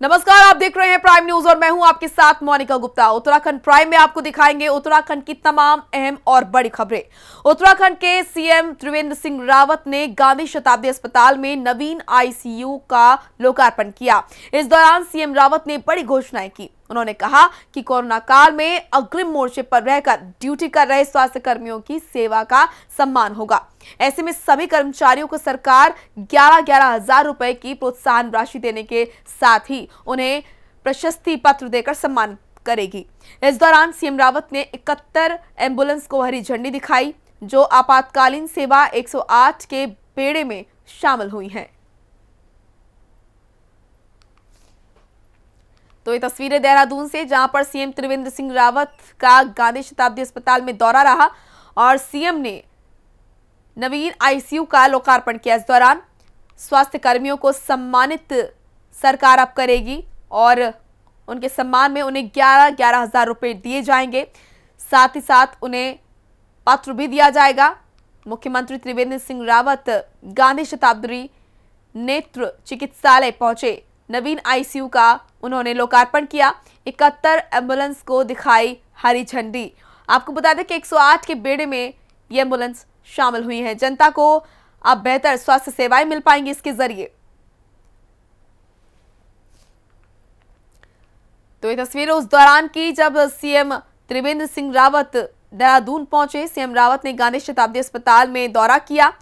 नमस्कार, आप देख रहे हैं प्राइम न्यूज और मैं हूं आपके साथ मोनिका गुप्ता। उत्तराखंड प्राइम में आपको दिखाएंगे उत्तराखंड की तमाम अहम और बड़ी खबरें। उत्तराखंड के सीएम त्रिवेंद्र सिंह रावत ने गांधी शताब्दी अस्पताल में नवीन आईसीयू का लोकार्पण किया। इस दौरान सीएम रावत ने बड़ी घोषणाएं की। उन्होंने कहा कि कोरोना काल में अग्रिम मोर्चे पर रहकर ड्यूटी कर रहे स्वास्थ्य कर्मियों की सेवा का सम्मान होगा। ऐसे में सभी कर्मचारियों को सरकार 11,11 हजार रुपए की प्रोत्साहन राशि देने के साथ ही उन्हें प्रशस्ति पत्र देकर सम्मान करेगी। इस दौरान सीएम रावत ने 71 एम्बुलेंस को हरी झंडी दिखाई, जो आपातकालीन सेवा 108 के बेड़े में शामिल हुई हैं। तो ये तस्वीरें देहरादून से, जहां पर सीएम त्रिवेंद्र सिंह रावत का गांधी शताब्दी अस्पताल में दौरा रहा और सीएम ने नवीन आईसीयू का लोकार्पण किया। इस दौरान स्वास्थ्य कर्मियों को सम्मानित सरकार अब करेगी और उनके सम्मान में उन्हें 11,11 हजार रुपए दिए जाएंगे। साथ ही साथ उन्हें पत्र भी दिया जाएगा। मुख्यमंत्री त्रिवेंद्र सिंह रावत गांधी शताब्दी नेत्र चिकित्सालय पहुंचे। नवीन आईसीयू का उन्होंने लोकार्पण किया। 71 एम्बुलेंस को दिखाई हरी झंडी। आपको बता दें कि 108 के बेड़े में ये एम्बुलेंस शामिल हुई है। जनता को अब बेहतर स्वास्थ्य सेवाएं मिल पाएंगी इसके जरिए। तो ये तस्वीर उस दौरान की जब सीएम त्रिवेंद्र सिंह रावत देहरादून पहुंचे। सीएम रावत ने गांधी शताब्दी अस्पताल में दौरा किया।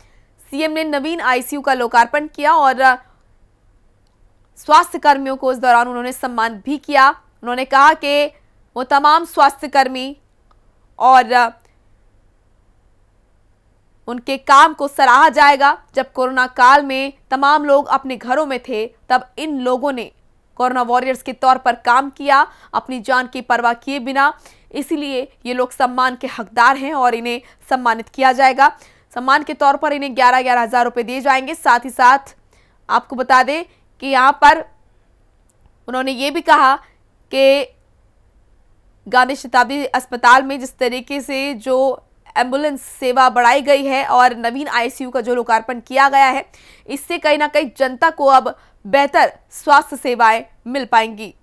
सीएम ने नवीन आईसीयू का लोकार्पण किया और स्वास्थ्य कर्मियों को इस दौरान उन्होंने सम्मान भी किया। उन्होंने कहा कि वो तमाम स्वास्थ्य कर्मी और उनके काम को सराहा जाएगा। जब कोरोना काल में तमाम लोग अपने घरों में थे, तब इन लोगों ने कोरोना वॉरियर्स के तौर पर काम किया, अपनी जान की परवाह किए बिना। इसीलिए ये लोग सम्मान के हकदार हैं और इन्हें सम्मानित किया जाएगा। सम्मान के तौर पर इन्हें 11,11 हजार रुपए दिए जाएंगे। साथ ही साथ आपको बता दें कि यहाँ पर उन्होंने ये भी कहा कि गांधी शताब्दी अस्पताल में जिस तरीके से जो एम्बुलेंस सेवा बढ़ाई गई है और नवीन आईसीयू का जो लोकार्पण किया गया है, इससे कहीं ना कहीं जनता को अब बेहतर स्वास्थ्य सेवाएं मिल पाएंगी।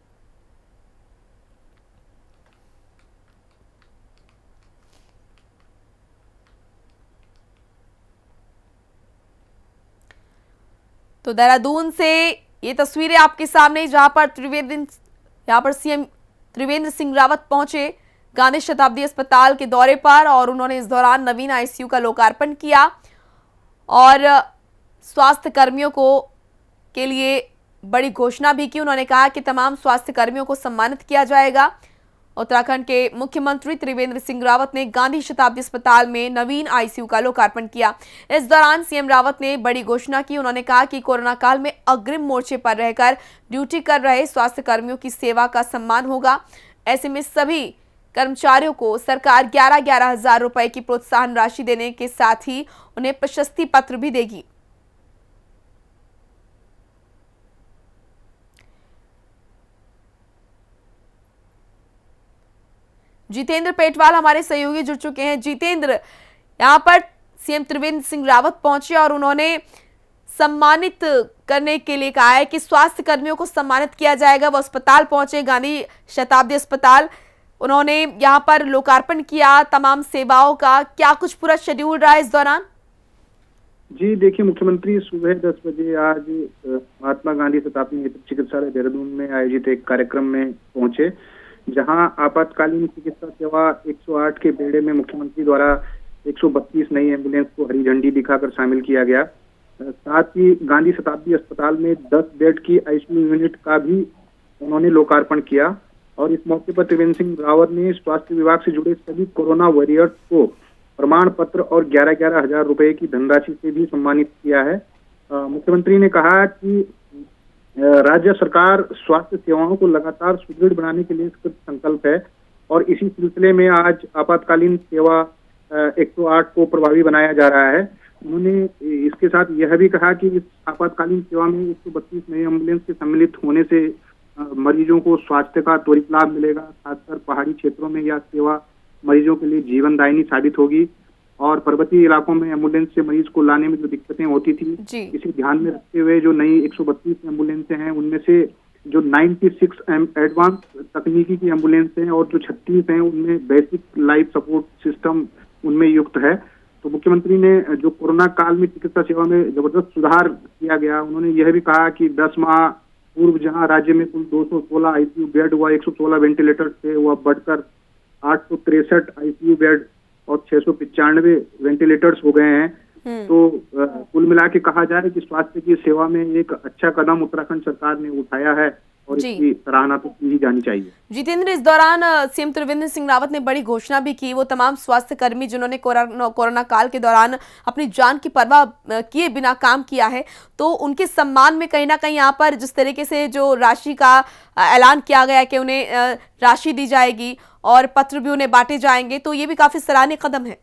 तो देहरादून से ये तस्वीरें आपके सामने, जहां पर सीएम त्रिवेंद्र सिंह रावत पहुंचे गांधी शताब्दी अस्पताल के दौरे पर और उन्होंने इस दौरान नवीन आईसीयू का लोकार्पण किया और स्वास्थ्य कर्मियों के लिए बड़ी घोषणा भी की। उन्होंने कहा कि तमाम स्वास्थ्य कर्मियों को सम्मानित किया जाएगा। उत्तराखंड के मुख्यमंत्री त्रिवेंद्र सिंह रावत ने गांधी शताब्दी अस्पताल में नवीन आईसीयू का लोकार्पण किया। इस दौरान सीएम रावत ने बड़ी घोषणा की। उन्होंने कहा कि कोरोना काल में अग्रिम मोर्चे पर रहकर ड्यूटी कर रहे स्वास्थ्य कर्मियों की सेवा का सम्मान होगा। ऐसे में सभी कर्मचारियों को सरकार 11,11 हजार रुपए की प्रोत्साहन राशि देने के साथ ही उन्हें प्रशस्ति पत्र भी देगी। जितेंद्र पेटवाल हमारे सहयोगी जुड़ चुके हैं। जितेंद्र, यहाँ पर सीएम त्रिवेंद्र सिंह रावत पहुंचे और उन्होंने सम्मानित करने के लिए कहा है कि स्वास्थ्य कर्मियों को सम्मानित किया जाएगा। वो अस्पताल पहुंचे, गांधी शताब्दी अस्पताल। उन्होंने यहाँ पर लोकार्पण किया तमाम सेवाओं का। क्या कुछ पूरा शेड्यूल रहा है इस दौरान? जी देखिए, मुख्यमंत्री सुबह 10 बजे आज महात्मा गांधी शताब्दी नेत्र चिकित्सालय देहरादून में आयोजित एक कार्यक्रम में पहुंचे, जहां आपातकालीन चिकित्सा सेवा 108 के बेड़े में मुख्यमंत्री द्वारा 132 नई एम्बुलेंस को हरी झंडी दिखाकर शामिल किया गया। साथ ही गांधी शताब्दी अस्पताल में 10 बेड की आईसीयू यूनिट का भी उन्होंने लोकार्पण किया और इस मौके पर त्रिवेंद्र सिंह रावत ने स्वास्थ्य विभाग से जुड़े सभी कोरोना वॉरियर्स को प्रमाण पत्र और 11,11 हजार रुपए की धनराशि से भी सम्मानित किया है। मुख्यमंत्री ने कहा कि राज्य सरकार स्वास्थ्य सेवाओं को लगातार सुदृढ़ बनाने के लिए कृत संकल्प है और इसी सिलसिले में आज आपातकालीन सेवा 108 को प्रभावी बनाया जा रहा है। उन्होंने इसके साथ यह भी कहा कि इस आपातकालीन सेवा में 132 नए एम्बुलेंस के सम्मिलित होने से मरीजों को स्वास्थ्य का त्वरित लाभ मिलेगा। खासकर पहाड़ी क्षेत्रों में यह सेवा मरीजों के लिए जीवनदायिनी साबित होगी और पर्वतीय इलाकों में एम्बुलेंस से मरीज को लाने में जो दिक्कतें होती थी, इसे ध्यान में रखते हुए जो नई 132 एम्बुलेंसें हैं, उनमें से जो 96 एडवांस तकनीकी की एम्बुलेंस हैं और जो 36 हैं उनमें बेसिक लाइफ सपोर्ट सिस्टम उनमें युक्त है। तो मुख्यमंत्री ने जो कोरोना काल में चिकित्सा सेवा में जबरदस्त सुधार किया गया, उन्होंने यह भी कहा कि 10 माह पूर्व जहां राज्य में कुल 216 आईसीयू बेड हुआ, 116 वेंटिलेटर थे, वह बढ़कर 863 आईसीयू बेड और 695 वेंटिलेटर्स हो गए हैं। तो कुल मिला के कहा जाए कि स्वास्थ्य की सेवा में एक अच्छा कदम उत्तराखंड सरकार ने उठाया है और इसकी सराहना तो की ही जानी चाहिए। जितेंद्र, इस दौरान सीएम त्रिवेंद्र सिंह रावत ने बड़ी घोषणा भी की। वो तमाम स्वास्थ्य कर्मी जिन्होंने कोरोना काल के दौरान अपनी जान की परवाह किए बिना काम किया है, तो उनके सम्मान में कहीं ना कहीं यहाँ पर जिस तरीके से जो राशि का ऐलान किया गया है कि उन्हें राशि दी जाएगी और पत्र भी उन्हें बांटे जाएंगे, तो ये भी काफी सराहनीय कदम है।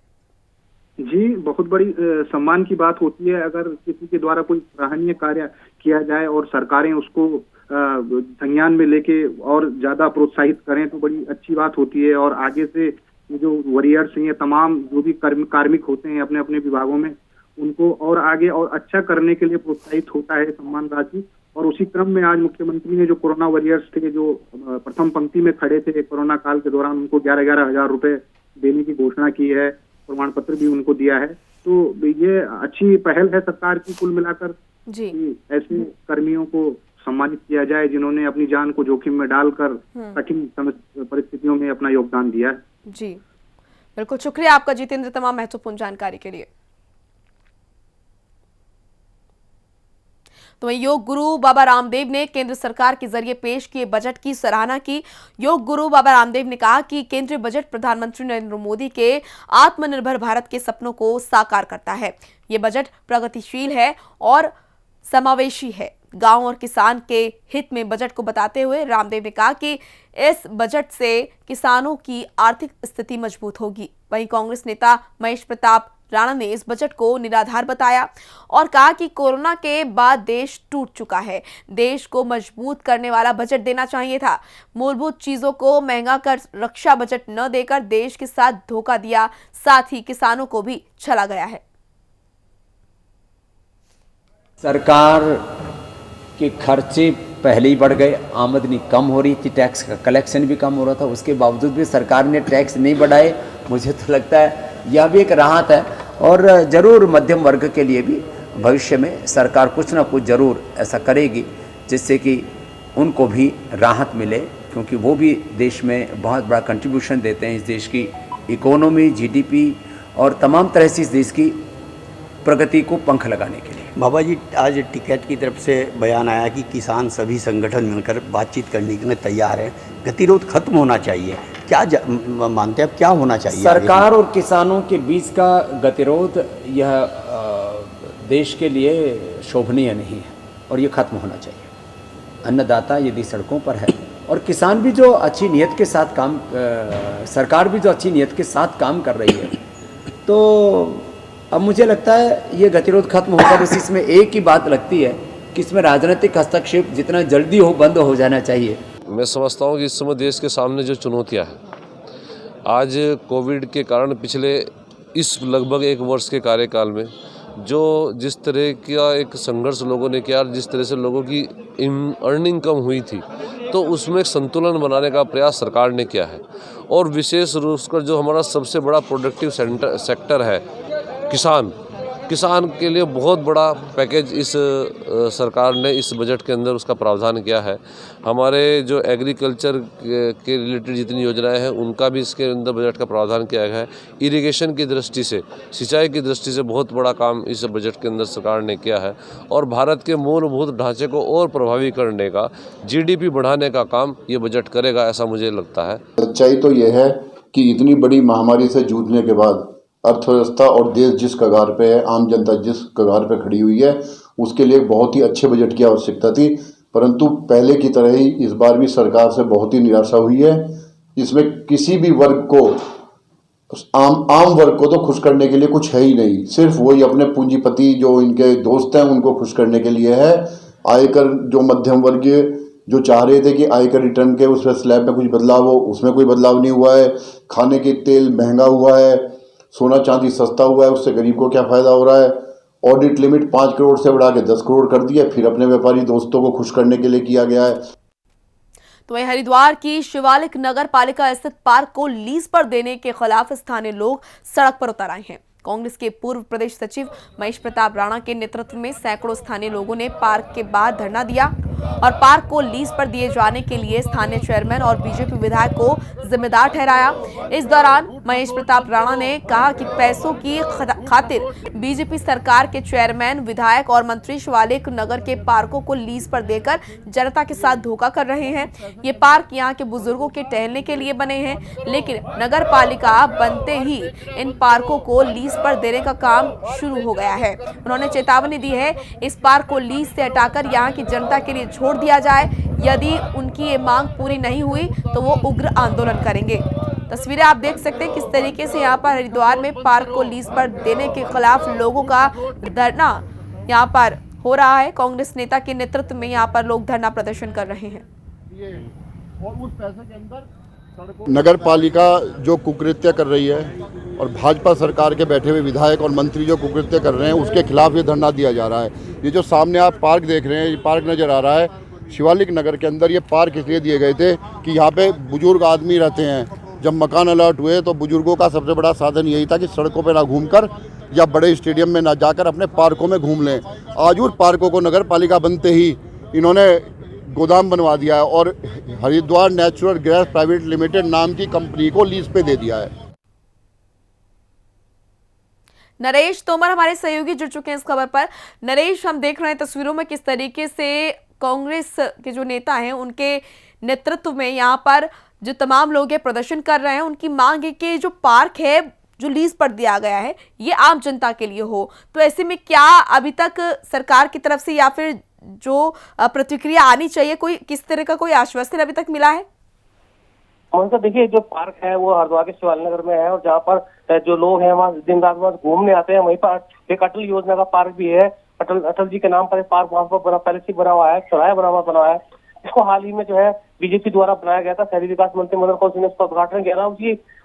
जी, बहुत बड़ी सम्मान की बात होती है अगर किसी के द्वारा कोई सराहनीय कार्य किया जाए और सरकारें उसको संज्ञान में लेके और ज्यादा प्रोत्साहित करें तो बड़ी अच्छी बात होती है। और आगे से जो वॉरियर्स हैं, तमाम जो भी कार्मिक होते हैं अपने अपने विभागों में, उनको और आगे और अच्छा करने के लिए प्रोत्साहित होता है सम्मान राशि। और उसी क्रम में आज मुख्यमंत्री ने जो कोरोना वॉरियर्स थे, जो प्रथम पंक्ति में खड़े थे कोरोना काल के दौरान, उनको 11-11 हजार रुपए देने की घोषणा की है, प्रमाण पत्र भी उनको दिया है। तो ये अच्छी पहल है सरकार की कुल मिलाकर जी, ऐसे कर्मियों को सम्मानित किया जाए जिन्होंने अपनी जान को जोखिम में डालकर कठिन परिस्थितियों में अपना योगदान दिया है। जी बिल्कुल, शुक्रिया आपका जितेंद्र तमाम महत्वपूर्ण जानकारी के लिए। तो वहीं योग गुरु बाबा रामदेव ने केंद्र सरकार के जरिए पेश किए बजट की सराहना की। योग गुरु बाबा रामदेव ने कहा कि केंद्रीय बजट प्रधानमंत्री नरेंद्र मोदी के आत्मनिर्भर भारत के सपनों को साकार करता है। ये बजट प्रगतिशील है और समावेशी है। गांव और किसान के हित में बजट को बताते हुए रामदेव ने कहा कि इस बजट से किसानों की आर्थिक स्थिति मजबूत होगी। वहीं कांग्रेस नेता महेश प्रताप राणा ने इस बजट को निराधार बताया और कहा कि कोरोना के बाद देश टूट चुका है, देश को मजबूत करने वाला बजट देना चाहिए था। मूलभूत चीजों को महंगा कर रक्षा बजट न देकर देश के साथ धोखा दिया, साथ ही किसानों को भी छला गया है। सरकार के खर्चे पहले ही बढ़ गए, आमदनी कम हो रही थी, टैक्स का कलेक्शन भी कम हो रहा था, उसके बावजूद भी सरकार ने टैक्स नहीं बढ़ाए। मुझे तो लगता है यह भी एक राहत है और ज़रूर मध्यम वर्ग के लिए भी भविष्य में सरकार कुछ ना कुछ ज़रूर ऐसा करेगी जिससे कि उनको भी राहत मिले, क्योंकि वो भी देश में बहुत बड़ा कंट्रीब्यूशन देते हैं इस देश की इकोनॉमी, जीडीपी और तमाम तरह से इस देश की प्रगति को पंख लगाने के लिए। बाबा जी, आज टिकैत की तरफ से बयान आया कि किसान सभी संगठन मिलकर बातचीत करने के लिए तैयार है, गतिरोध खत्म होना चाहिए। क्या मानते हैं आप, क्या होना चाहिए? सरकार और किसानों के बीच का गतिरोध यह देश के लिए शोभनीय नहीं है और ये खत्म होना चाहिए। अन्नदाता यदि सड़कों पर है और किसान भी जो अच्छी नीयत के साथ काम, सरकार भी जो अच्छी नीयत के साथ काम कर रही है, तो अब मुझे लगता है ये गतिरोध खत्म होगा। बस इसमें एक ही बात लगती है कि इसमें राजनीतिक हस्तक्षेप जितना जल्दी हो बंद हो जाना चाहिए। मैं समझता हूँ कि इस समय देश के सामने जो चुनौतियाँ हैं, आज कोविड के कारण पिछले इस लगभग 1 वर्ष के कार्यकाल में जो जिस तरह का एक संघर्ष लोगों ने किया, जिस तरह से लोगों की अर्निंग कम हुई थी, तो उसमें एक संतुलन बनाने का प्रयास सरकार ने किया है। और विशेष रूप से जो हमारा सबसे बड़ा प्रोडक्टिव सेक्टर है किसान के लिए बहुत बड़ा पैकेज इस सरकार ने इस बजट के अंदर उसका प्रावधान किया है। हमारे जो एग्रीकल्चर के रिलेटेड जितनी योजनाएं हैं उनका भी इसके अंदर बजट का प्रावधान किया गया है। इरिगेशन की दृष्टि से, सिंचाई की दृष्टि से बहुत बड़ा काम इस बजट के अंदर सरकार ने किया है और भारत के मूलभूत ढांचे को और प्रभावी करने का, जीडीपी बढ़ाने का काम ये बजट करेगा, ऐसा मुझे लगता है। सच्चाई तो ये है कि इतनी बड़ी महामारी से जूझने के बाद अर्थव्यवस्था और देश जिस कगार पे है, आम जनता जिस कगार पे खड़ी हुई है, उसके लिए बहुत ही अच्छे बजट की आवश्यकता थी। परंतु पहले की तरह ही इस बार भी सरकार से बहुत ही निराशा हुई है। इसमें किसी भी वर्ग को, आम वर्ग को तो खुश करने के लिए कुछ है ही नहीं। सिर्फ वही अपने पूंजीपति जो इनके दोस्त हैं उनको खुश करने के लिए है। आयकर जो मध्यम वर्गीय जो चाह रहे थे कि आयकर रिटर्न के उसमें स्लैब में कुछ बदलाव हो, उसमें कोई बदलाव नहीं हुआ है। खाने के तेल महंगा हुआ है, सोना चांदी सस्ता हुआ है, उससे गरीब को क्या फ़ायदा हो रहा है। ऑडिट लिमिट 5 करोड़ से बढ़ा के 10 करोड़ कर दिया, फिर अपने व्यापारी दोस्तों को खुश करने के लिए किया गया है। तो वहीं हरिद्वार की शिवालिक नगर पालिका स्थित पार्क को लीज पर देने के खिलाफ स्थानीय लोग सड़क पर उतर आए हैं। कांग्रेस के पूर्व प्रदेश सचिव महेश प्रताप राणा के नेतृत्व में सैकड़ों स्थानीय लोगों ने पार्क के बाहर धरना दिया और पार्क को लीज पर दिए जाने के लिए स्थानीय चेयरमैन और बीजेपी विधायक को जिम्मेदार ठहराया। इस दौरान महेश प्रताप राणा ने कहा कि पैसों की खातिर बीजेपी सरकार के चेयरमैन, विधायक और मंत्री शिवालिक नगर के पार्कों को लीज पर देकर जनता के साथ धोखा कर रहे हैं। ये पार्क यहाँ के बुजुर्गों के टहलने के लिए बने हैं, लेकिन नगर पालिका बनते ही इन पार्कों को लीज पर देने का काम शुरू हो गया है। उन्होंने चेतावनी दी है, इस पार्क को लीज से हटाकर यहाँ की जनता के लिए छोड़ दिया जाए। यदि उनकी ये मांग पूरी नहीं हुई तो वो उग्र आंदोलन करेंगे। तस्वीरें आप देख सकते हैं किस तरीके से यहाँ पर हरिद्वार में पार्क को लीज पर देने के खिलाफ लोगों का धरना यहाँ पर हो रहा है। कांग्रेस नेता के नेतृत्व में यहाँ पर लोग धरना प्रदर्शन कर रहे हैं। और उस पैसे के अंदर नगर पालिका जो कुकृत्य कर रही है और भाजपा सरकार के बैठे हुए विधायक और मंत्री जो कुकृत्य कर रहे हैं, उसके खिलाफ ये धरना दिया जा रहा है। ये जो सामने आप पार्क देख रहे हैं, ये पार्क नज़र आ रहा है शिवालिक नगर के अंदर। ये पार्क इसलिए दिए गए थे कि यहाँ पे बुजुर्ग आदमी रहते हैं। जब मकान अलर्ट हुए तो बुजुर्गों का सबसे बड़ा साधन यही था कि सड़कों पर ना घूमकर या बड़े स्टेडियम में ना जाकर अपने पार्कों में घूम लें। आज उन पार्कों को नगर पालिका बनते ही इन्होंने गोदाम बनवा दिया है और Haridwar natural gas private limited नाम की कंपनी को लीज पे दे दिया है। नरेश तोमर हमारे सहयोगी जुड़ चुके हैं इस खबर पर। नरेश, हम देख रहे हैं तस्वीरों में किस तरीके से कांग्रेस के जो नेता हैं उनके नेतृत्व में यहाँ पर जो तमाम लोग हैं प्रदर्शन कर रहे हैं। उनकी मांग है कि जो पार्क है जो लीज पर दिया गया है ये आम जनता के लिए हो। तो ऐसे में क्या अभी तक सरकार की तरफ से या फिर जो प्रतिक्रिया आनी चाहिए, कोई किस तरह का कोई आश्वासन अभी तक मिला है? तो देखिए, जो पार्क है वो हरिद्वार के शिवालिक नगर में है और जहाँ पर जो लोग हैं वहाँ दिन रात वहाँ घूमने आते हैं। वहीं पर एक अटल योजना का पार्क भी है। अटल जी के नाम पर एक पार्क वहाँ पर पहले से बना हुआ है, चौराहा बना हुआ है। इसको हाल ही में जो है बीजेपी द्वारा बनाया गया था। शहरी विकास मंत्री मदन कौशिक ने उसका उद्घाटन किया था।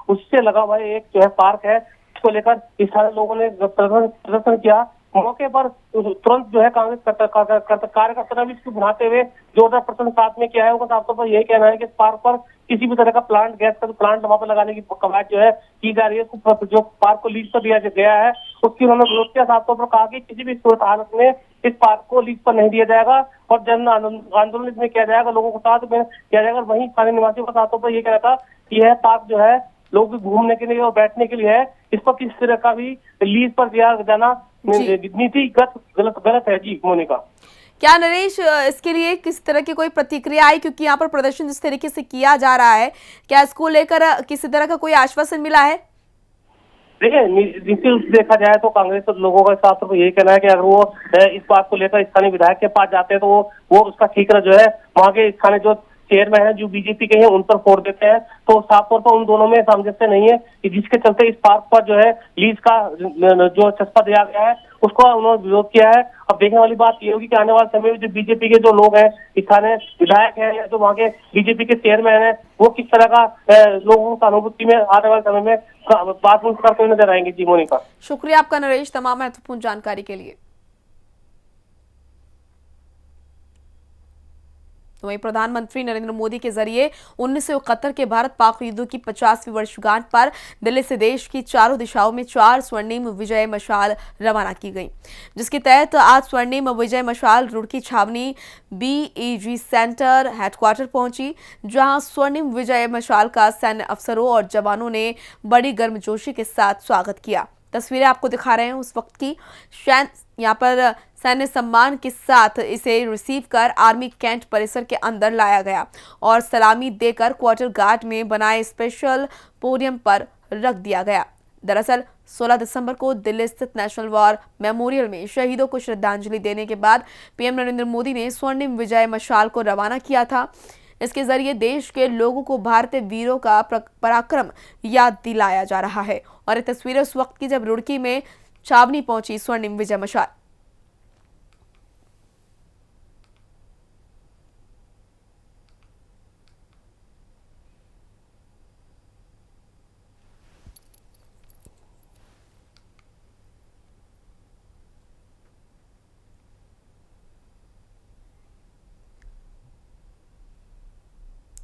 उससे लगा हुआ एक जो है पार्क है, इसको लेकर इस सारे लोगों ने प्रदर्शन किया। मौके पर तुरंत जो है कांग्रेस कार्यकर्ता ने भी इसको बढ़ाते हुए जोरदार प्रदर्शन साथ में किया है। उनका साफ तौर पर यही कहना है कि इस पार्क पर किसी भी तरह का गैस का प्लांट वहां पर लगाने की कवायद जो है की जा रही है। जो पार्क को लीज पर दिया गया है उसकी उन्होंने विरोध किया। साफ तौर पर कहा कि किसी भी सूरत हालत में इस पार्क को लीज पर नहीं दिया जाएगा और जन आंदोलन इसमें किया जाएगा, लोगों को साथ में किया जाएगा। वहीं स्थानीय निवासियों का साफ तौर पर यह कहना था कि यह पार्क जो है लोग घूमने के लिए और बैठने के लिए है, इस पर किसी तरह का भी लीज पर दिया जाना नीतिगत गलत है। जी मोनिका, क्या नरेश इसके लिए किस तरह की कोई प्रतिक्रिया आई, क्योंकि यहाँ पर प्रदर्शन जिस तरीके से किया जा रहा है, क्या इसको लेकर किसी तरह का कोई आश्वासन मिला है? देखिए, निश्चित रूप से देखा जाए तो कांग्रेस लोगों का साफ तौर पर यही कहना है कि अगर वो इस बात को लेकर स्थानीय विधायक के पास जाते हैं तो वो उसका ठीकरा जो है वहाँ के स्थानीय जो चेयरमैन है जो बीजेपी के हैं उन पर फोड़ देते हैं। तो साफ तौर पर उन दोनों में सामंजस्य नहीं है कि जिसके चलते इस पार्क पर जो है लीज का जो चस्पा दिया गया है उसको उन्होंने विरोध किया है। अब देखने वाली बात ये होगी कि आने वाले समय में जो बीजेपी के जो लोग हैं, स्थानीय विधायक हैं या जो वहाँ के बीजेपी के चेयरमैन हैं, वो किस तरह का लोगों का अनुभूति में आने वाले समय में बात करते हुए नजर आएंगे। जी मोनिका, शुक्रिया आपका नरेश तमाम महत्वपूर्ण जानकारी के लिए। तो वहीं प्रधानमंत्री नरेंद्र मोदी के जरिए 1971 के भारत पाक युद्ध की 50वीं वर्षगांठ पर दिल्ली से देश की चारों दिशाओं में 4 स्वर्णिम विजय मशाल रवाना की गई, जिसके तहत आज स्वर्णिम विजय मशाल रुड़की छावनी BEG सेंटर हेडक्वार्टर पहुंची, जहां स्वर्णिम विजय मशाल का सैन्य अफसरों और जवानों ने बड़ी गर्मजोशी के साथ स्वागत किया। तस्वीरें आपको दिखा रहे हैं उस वक्त की। यहाँ पर सैन्य सम्मान के साथ इसे रिसीव कर आर्मी कैंट परिसर के अंदर लाया गया और सलामी देकर क्वार्टर गार्ड में बनाए स्पेशल पोडियम पर रख दिया गया। दरअसल 16 दिसंबर को दिल्ली स्थित नेशनल वॉर मेमोरियल में शहीदों को श्रद्धांजलि देने के बाद पीएम नरेंद्र मोदी ने स्वर्णिम विजय मशाल को रवाना किया था। इसके जरिए देश के लोगों को भारतीय वीरों का पराक्रम याद दिलाया जा रहा है। और ये तस्वीरें उस वक्त की जब रुड़की में छावनी पहुंची स्वर्णिम विजय मशाल।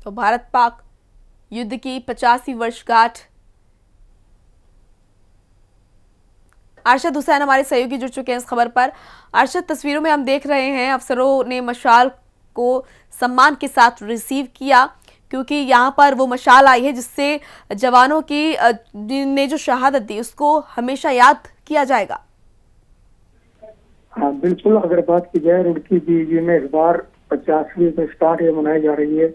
तो भारत पाक युद्ध की 85वीं वर्षगांठ। अरशद हुसैन हमारे सहयोगी जुड़ चुके हैं इस खबर पर। अरशद, तस्वीरों में हम देख रहे हैं अफसरों ने मशाल को सम्मान के साथ रिसीव किया, क्योंकि यहाँ पर वो मशाल आई है जिससे जवानों की ने जो शहादत दी उसको हमेशा याद किया जाएगा। हाँ बिल्कुल, अगर बात की जाए रुड़की बीजी में इस बार 85वीं वर्षगांठ ये मनाई जा रही है।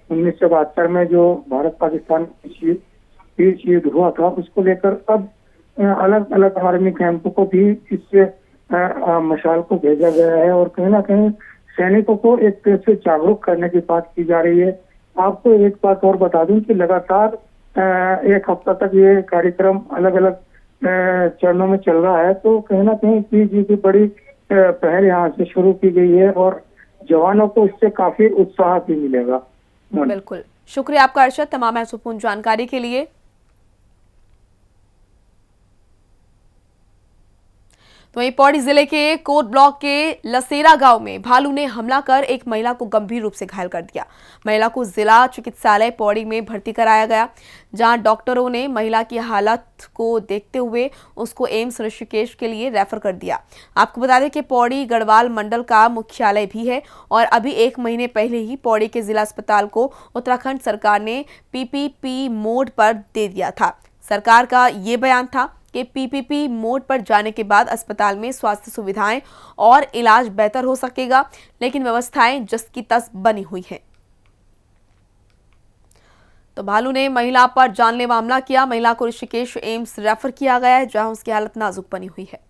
1972 में जो भारत पाकिस्तान पीस युद्ध हुआ था उसको लेकर अब अलग अलग आर्मी कैंपों को भी इससे मशाल को भेजा गया है और कहीं ना कहीं सैनिकों को एक तरह से जागरूक करने की बात की जा रही है। आपको एक बात और बता दूं कि लगातार एक हफ्ता तक ये कार्यक्रम अलग अलग चरणों में चल रहा है, तो कहीं ना कहीं पीजी की बड़ी पहल यहाँ से शुरू की गई है और जवानों को इससे काफी उत्साह भी मिलेगा। बिल्कुल, शुक्रिया आपका अरशद तमाम महत्वपूर्ण जानकारी के लिए। तो वहीं पौड़ी जिले के कोट ब्लॉक के लसेरा गांव में भालू ने हमला कर एक महिला को गंभीर रूप से घायल कर दिया। महिला को जिला चिकित्सालय पौड़ी में भर्ती कराया गया, जहां डॉक्टरों ने महिला की हालत को देखते हुए उसको एम्स ऋषिकेश के लिए रेफर कर दिया। आपको बता दें कि पौड़ी गढ़वाल मंडल का मुख्यालय भी है और अभी 1 महीने पहले ही पौड़ी के जिला अस्पताल को उत्तराखंड सरकार ने पीपीपी मोड पर दे दिया था। सरकार का ये बयान था कि पीपीपी मोड पर जाने के बाद अस्पताल में स्वास्थ्य सुविधाएं और इलाज बेहतर हो सकेगा, लेकिन व्यवस्थाएं जस की तस बनी हुई हैं। तो भालू ने महिला पर जानलेवा हमला किया। महिला को ऋषिकेश एम्स रेफर किया गया है, जहां उसकी हालत नाजुक बनी हुई है।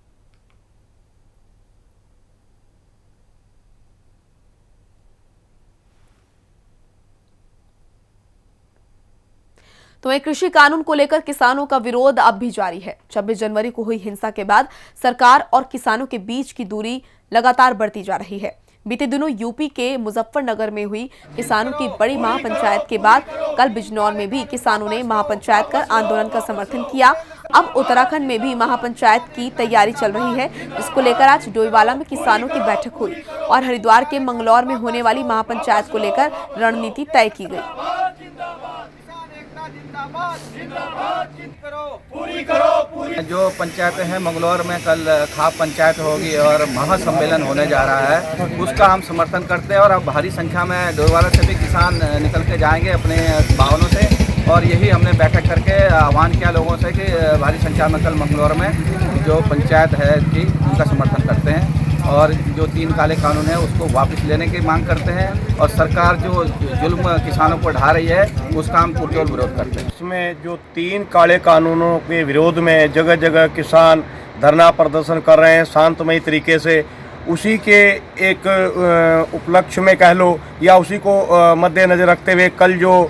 तो एक कृषि कानून को लेकर किसानों का विरोध अब भी जारी है। 26 जनवरी को हुई हिंसा के बाद सरकार और किसानों के बीच की दूरी लगातार बढ़ती जा रही है। बीते दिनों यूपी के मुजफ्फरनगर में हुई किसानों की बड़ी महापंचायत के बाद कल बिजनौर में भी किसानों ने महापंचायत कर आंदोलन का समर्थन किया। अब उत्तराखंड में भी महापंचायत की तैयारी चल रही है, जिसको लेकर आज डोईवाला में किसानों की बैठक हुई और हरिद्वार के मंगलौर में होने वाली महापंचायत को लेकर रणनीति तय की गई। जो पंचायतें हैं मंगलौर में कल खाप पंचायत होगी और महासम्मेलन होने जा रहा है, उसका हम समर्थन करते हैं और अब भारी संख्या में डोईवाला से भी किसान निकल के जाएंगे अपने भावनों से, और यही हमने बैठक करके आह्वान किया लोगों से कि भारी संख्या में कल मंगलौर में जो पंचायत है जी उनका समर्थन करते हैं और जो 3 काले कानून है उसको वापस लेने की मांग करते हैं और सरकार जो जुल्म किसानों पर ढा रही है उसका हम पुरजोर विरोध करते हैं। इसमें जो 3 काले कानूनों के विरोध में जगह जगह किसान धरना प्रदर्शन कर रहे हैं शांतमयी तरीके से, उसी के एक उपलक्ष्य में कह लो या उसी को मद्देनजर रखते हुए कल जो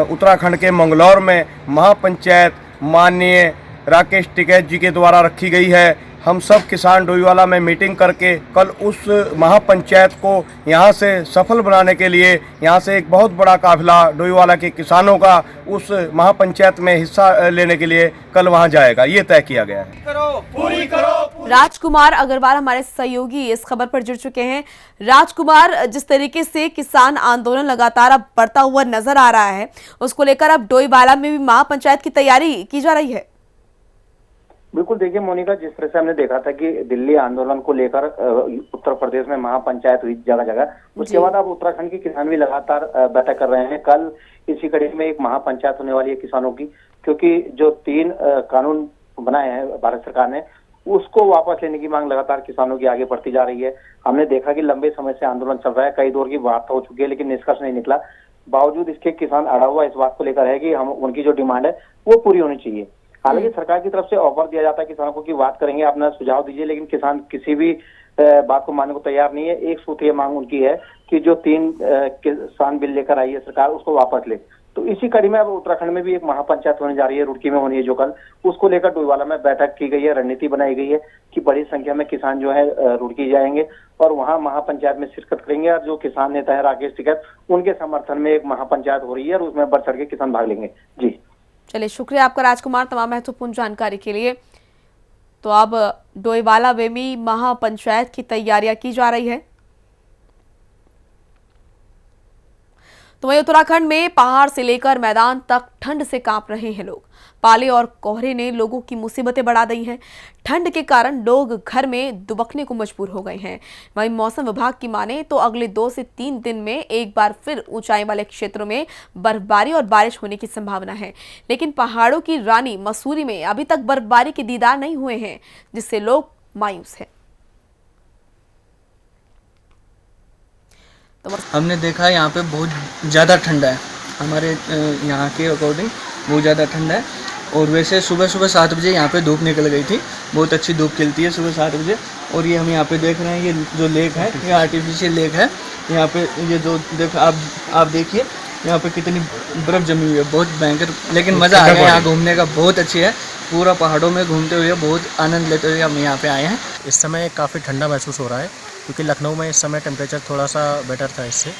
उत्तराखंड के मंगलौर में महापंचायत माननीय राकेश टिकैत जी के द्वारा रखी गई है, हम सब किसान डोईवाला में मीटिंग करके कल उस महापंचायत को यहाँ से सफल बनाने के लिए यहाँ से एक बहुत बड़ा काफिला डोईवाला के किसानों का उस महापंचायत में हिस्सा लेने के लिए कल वहाँ जाएगा, ये तय किया गया है। राजकुमार अग्रवाल हमारे सहयोगी इस खबर पर जुड़ चुके हैं। राजकुमार, जिस तरीके से किसान आंदोलन लगातार अब बढ़ता हुआ नजर आ रहा है, उसको लेकर अब डोईवाला में भी महापंचायत की तैयारी की जा रही है। बिल्कुल, देखिए मोनिका, जिस तरह से हमने देखा था कि दिल्ली आंदोलन को लेकर उत्तर प्रदेश में महापंचायत हुई जगह जगह, उसके बाद अब उत्तराखंड के किसान भी लगातार बैठक कर रहे हैं। कल इसी कड़ी में एक महापंचायत होने वाली है किसानों की, क्योंकि जो 3 कानून बनाए हैं भारत सरकार ने उसको वापस लेने की मांग लगातार किसानों की आगे बढ़ती जा रही है। हमने देखा कि लंबे समय से आंदोलन चल रहा है, कई दौर की वार्ता हो चुकी है, लेकिन निष्कर्ष नहीं निकला। बावजूद इसके किसान अड़ा हुआ इस बात को लेकर है कि हम उनकी जो डिमांड है वो पूरी होनी चाहिए। हालांकि सरकार की तरफ से ऑफर दिया जाता है किसानों को कि बात करेंगे, अपना सुझाव दीजिए, लेकिन किसान किसी भी बात को मानने को तैयार नहीं है। एक सूत्रीय मांग उनकी है कि जो 3 किसान बिल लेकर आई है सरकार उसको वापस ले। तो इसी कड़ी में अब उत्तराखंड में भी एक महापंचायत होने जा रही है, रुड़की में होनी है जो कल, उसको लेकर डोईवाला में बैठक की गई है, रणनीति बनाई गई है कि बड़ी संख्या में किसान जो है रुड़की जाएंगे और वहां महापंचायत में शिरकत करेंगे और जो किसान नेता है राकेश टिकैत उनके समर्थन में एक महापंचायत हो रही है और उसमें बढ़ चढ़ के किसान भाग लेंगे। जी चलिए, शुक्रिया आपका राजकुमार तमाम महत्वपूर्ण जानकारी के लिए। तो अब डोईवाला में भी महापंचायत की तैयारियां की जा रही है। तो तो वहीं उत्तराखंड में पहाड़ से लेकर मैदान तक ठंड से कांप रहे हैं लोग। पाले और कोहरे ने लोगों की मुसीबतें बढ़ा दी हैं। ठंड के कारण लोग घर में दुबकने को मजबूर हो गए हैं। वहीं मौसम विभाग की माने तो अगले 2 से 3 दिन में एक बार फिर ऊंचाई वाले क्षेत्रों में बर्फबारी और बारिश होने की संभावना है। लेकिन पहाड़ों की रानी मसूरी में अभी तक बर्फबारी के दीदार नहीं हुए हैं, जिससे लोग मायूस हैं। हमने देखा यहाँ पे बहुत ज़्यादा ठंडा है, हमारे यहाँ के अकॉर्डिंग बहुत ज़्यादा ठंडा है। और वैसे सुबह 7 बजे यहाँ पे धूप निकल गई थी, बहुत अच्छी धूप खिलती है सुबह 7 बजे। और ये हम यहाँ पे देख रहे हैं, ये जो लेक है ये आर्टिफिशियल लेक है। यहाँ पे ये जो देखो आप देखिए यहाँ पे कितनी बर्फ़ जमी हुई है, बहुत भयंकर। लेकिन मज़ा आ गया यहाँ घूमने का, बहुत अच्छी है। पूरा पहाड़ों में घूमते हुए बहुत आनंद लेते हुए हम यहाँ पे आए हैं। इस समय काफ़ी ठंडा महसूस हो रहा है, क्योंकि लखनऊ में इस समय टेम्परेचर थोड़ा सा बेटर था इससे।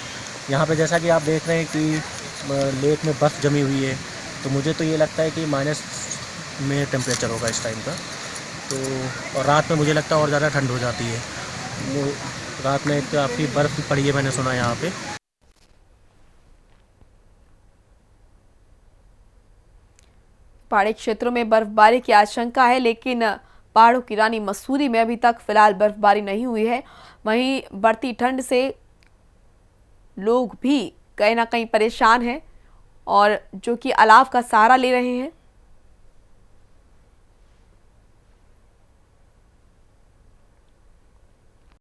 यहाँ पे जैसा कि आप देख रहे हैं कि लेक में बर्फ़ जमी हुई है, तो मुझे तो ये लगता है कि माइनस में टेम्परेचर होगा इस टाइम का। तो और रात में मुझे लगता है और ज़्यादा ठंड हो जाती है। वो रात में काफ़ी बर्फ़ पड़ी है, मैंने सुना यहाँ पे। पहाड़ी क्षेत्रों में बर्फबारी की आशंका है, लेकिन पहाड़ों की रानी मसूरी में अभी तक फिलहाल बर्फबारी नहीं हुई है। वहीं बढ़ती ठंड से लोग भी कहीं ना कहीं परेशान हैं और जो कि अलाव का सहारा ले रहे हैं।